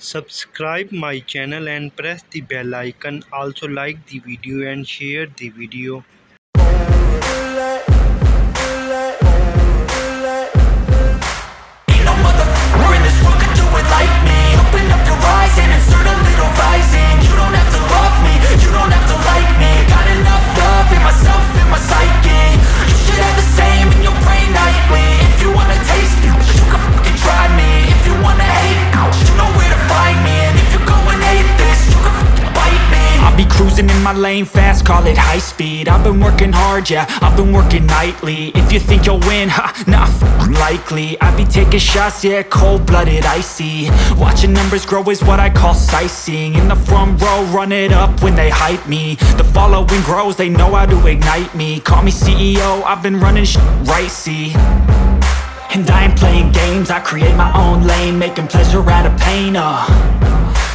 Subscribe my channel and press the bell icon. Also like the video and share the video. Ain't no motherfucker in this world could do it like me. Open up your eyes and insert a little rising. You don't have to love me, you don't have to like me. Got enough love in myself, in my psyche. You should have the same in your brain nightly. If you wanna taste me, you can fucking try me. If you wanna hate, you know where to find me. And if you're going hate this, you can fucking bite me. I'll be cruising in my lane fast, call it high speed. I've been working hard, yeah, I've been working nightly. If you think you'll win, ha, nah, likely. I be taking shots, yeah, cold-blooded, icy. Watching numbers grow is what I call sightseeing. In the front row, run it up when they hype me. The following grows, they know how to ignite me. Call me CEO, I've been running right, see. And I ain't playing games, I create my own lane. Making pleasure out of pain,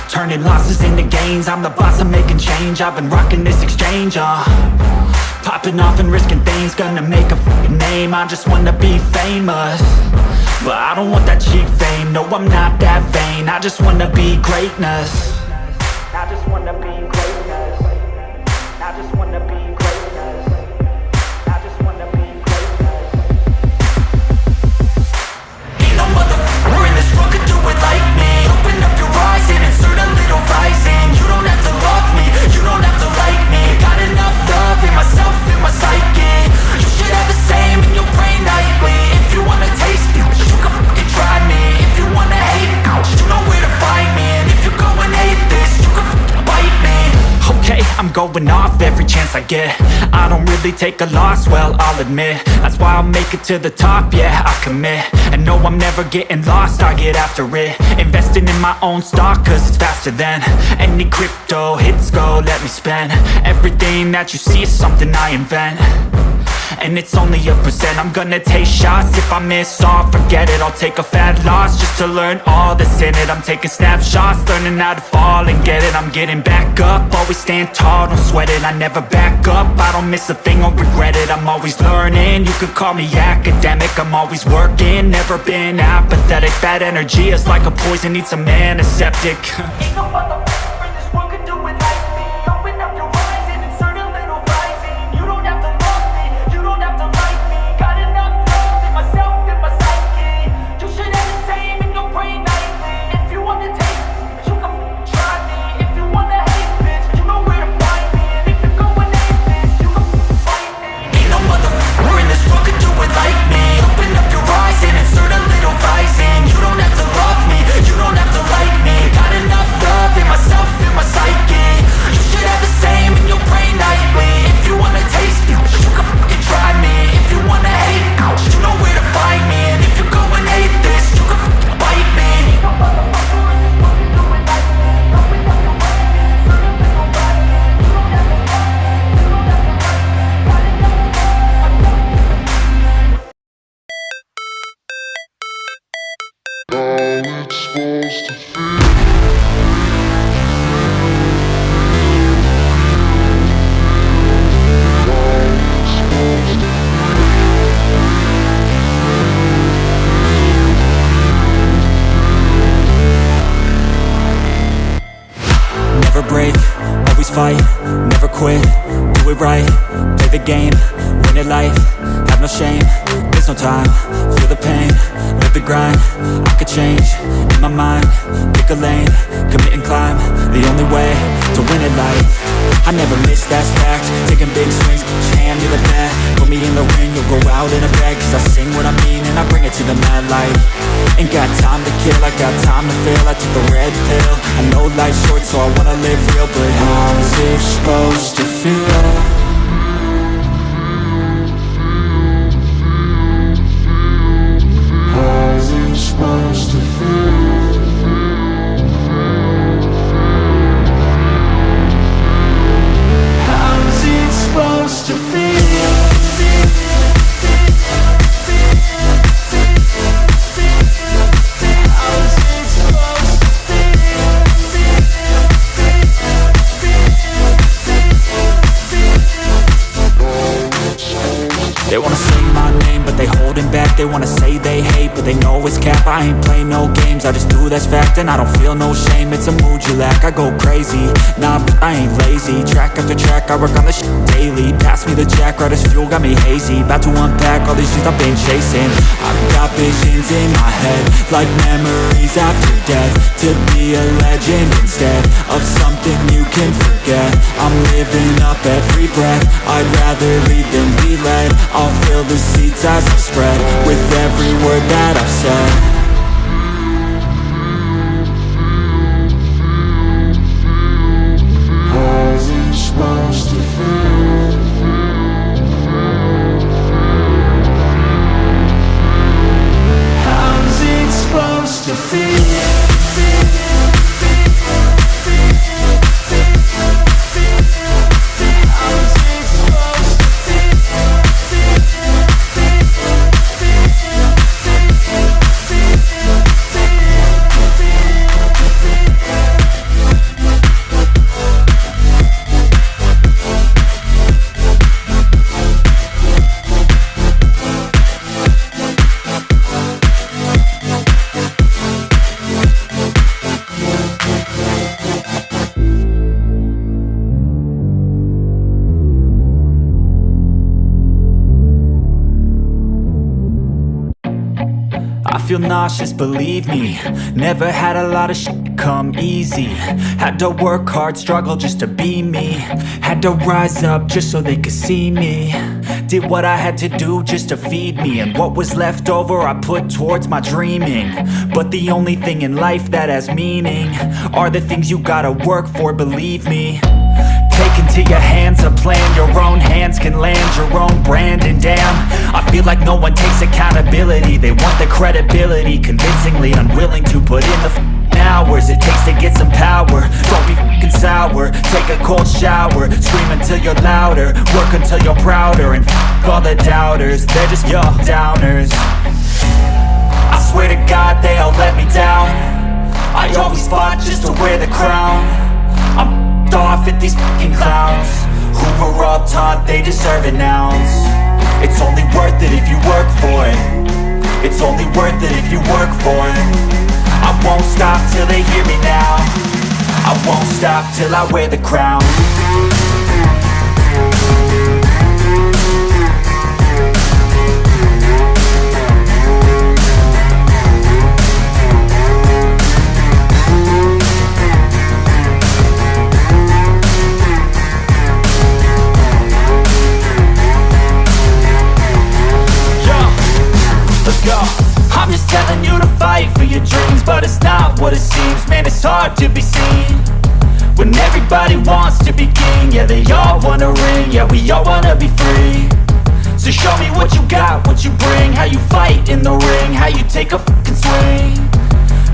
turning losses into gains. I'm the boss, I'm making change. I've been rocking this exchange, popping off and risking things. Gonna make a fucking name, I just wanna be famous. But I don't want that cheap fame, no I'm not that vain. I just wanna be greatness. I just wanna be greatness. I just wanna be greatness. I just wanna be greatness. Ain't no motherfucker in this world could do it like me. Open up your eyes and insert a little rising. You don't have to love me, you don't have to like me. Got enough love in myself, in my psyche. You should have the same in your brain nightly. If you wanna taste me, you can fucking try me. If you wanna hate, you know where to find me. And if you're going hate this, you can fucking bite me. Okay, I'm going off every chance I get. I don't really take a loss, well, I'll admit. That's why I'll make it to the top, yeah, I commit. And no, I'm never getting lost, I get after it. Investing in my own stock, cause it's faster than any crypto hits go, let me spend. Everything that you see is something I invent. And it's only a percent. I'm gonna take shots. If I miss all, forget it. I'll take a fat loss just to learn all that's in it. I'm taking snapshots, learning how to fall and get it. I'm getting back up, always stand tall, don't sweat it. I never back up, I don't miss a thing or regret it. I'm always learning, you could call me academic. I'm always working, never been apathetic. Bad energy is like a poison, needs some antiseptic. Ain't no motherfucker in this world could do it like me. Open up your eyes and insert a little rising. You don't have to love me, you don't have to like me. Got enough love in myself, in my psyche. You should have the same in your brain nightly. If you wanna taste me, you can try me. If you wanna hate bitch, you know where to find me. And if you're going hate this, you can fight me. Ain't no motherfucker in this world could do it like me. Open up your eyes and insert a little rising. You don't have to love me, you don't have to like me. Got enough love in myself, in my psyche. You should have the same in your brain nightly. If you wanna taste me, you can fucking try me. If you wanna hate, you know where to find me. And if you're going hate this, you can fucking bite me. Ain't no motherfucker in this world can do it like me. Open up your eyes and insert a little rising. You don't have to love me, you don't have to like me. Got enough How it's supposed to feel. Never break, always fight, never quit, do it right, play the game, win it life, have no shame, there's no time, feel the pain, live the grind, I could change, in my mind, pick a lane, commit and climb, the only way to win it life. I never miss, that's fact, taking big swings, hand me the bat, put me in the ring, you'll go out in a bag, cause I sing what I mean and I bring it to the mad light. Ain't got time to kill, I got time to feel, I took the red pill, I know life's short so I wanna live real, but how's it supposed to feel? How's it supposed to feel? How's it supposed to feel? They wanna say my name, but they holding back. They wanna say they hate, but they know it's cap. I ain't play no games, I just do that's fact. And I don't feel no shame, it's a mood you lack. I go crazy, nah, but I ain't lazy. Track after track, I work on this shit daily. Pass me the jack, right as fuel, got me hazy. About to unpack all these things I've been chasing. I've got visions in my head, like memories after death. To be a legend instead of something you can forget. I'm living up every breath, I'd rather lead than be led. I'll fill the seats as I spread, with every word that I've said. How's it supposed to feel? How's it supposed to feel? I feel nauseous, believe me. Never had a lot of shit come easy. Had to work hard, struggle just to be me. Had to rise up just so they could see me. Did what I had to do just to feed me. And what was left over I put towards my dreaming. But the only thing in life that has meaning are the things you gotta work for, believe me. Take into your hands a plan, your own hands can land your own brand. And damn, I feel like no one takes accountability. They want the credibility, convincingly unwilling to put in the hours it takes to get some power. Don't be f***ing sour, take a cold shower. Scream until you're louder, work until you're prouder. And f*** all the doubters, they're just your downers. I swear to God they all let me down. I always fought just to wear the crown. I'm off at these fucking clowns who were all taught they deserve an ounce. It's only worth it if you work for it. It's only worth it if you work for it. I won't stop till they hear me now. I won't stop till I wear the crown. I'm just telling you to fight for your dreams, but it's not what it seems. Man, it's hard to be seen when everybody wants to be king. Yeah, they all wanna ring, yeah, we all wanna be free. So show me what you got, what you bring. How you fight in the ring, how you take a fucking swing.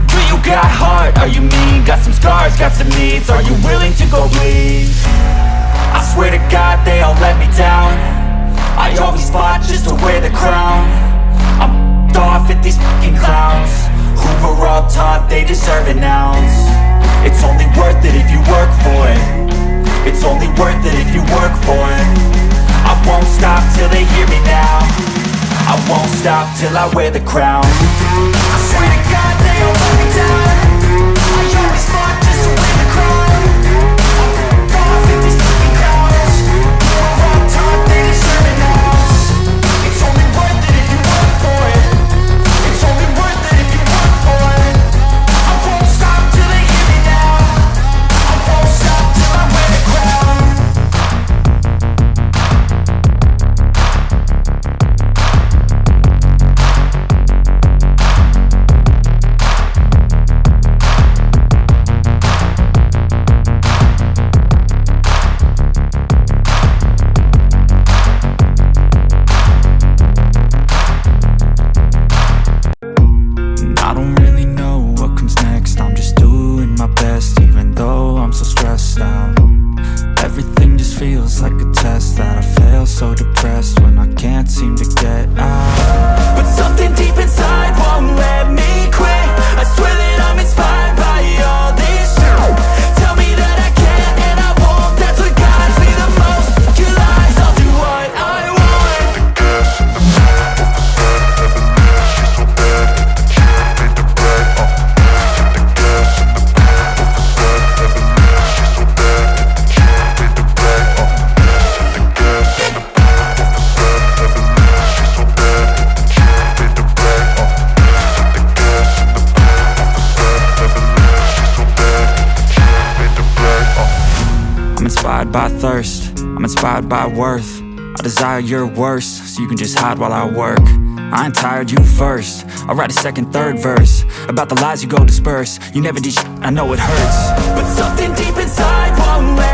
Do you got heart, are you mean? Got some scars, got some needs, are you willing to go bleed? I swear to God they all let me down. I always fought just to wear the crown. I'm off at these fucking clowns who were all taught they deserve an ounce. It's only worth it if you work for it. It's only worth it if you work for it. I won't stop till they hear me now. I won't stop till I wear the crown. I swear to God they all let me down. I always fought just to wear the crown. I'm off at these fucking clowns who were all taught they deserve an ounce. It's only worth it if you work for it. It's only worth it if you work for it. I won't stop till they hear me now. I won't stop till I wear the crown. by thirst, I'm inspired by worth. I desire your worst, so you can just hide while I work. I ain't tired, you first. I'll write a second, third verse about the lies you go disperse. You never did shit, I know it hurts, but something deep inside won't let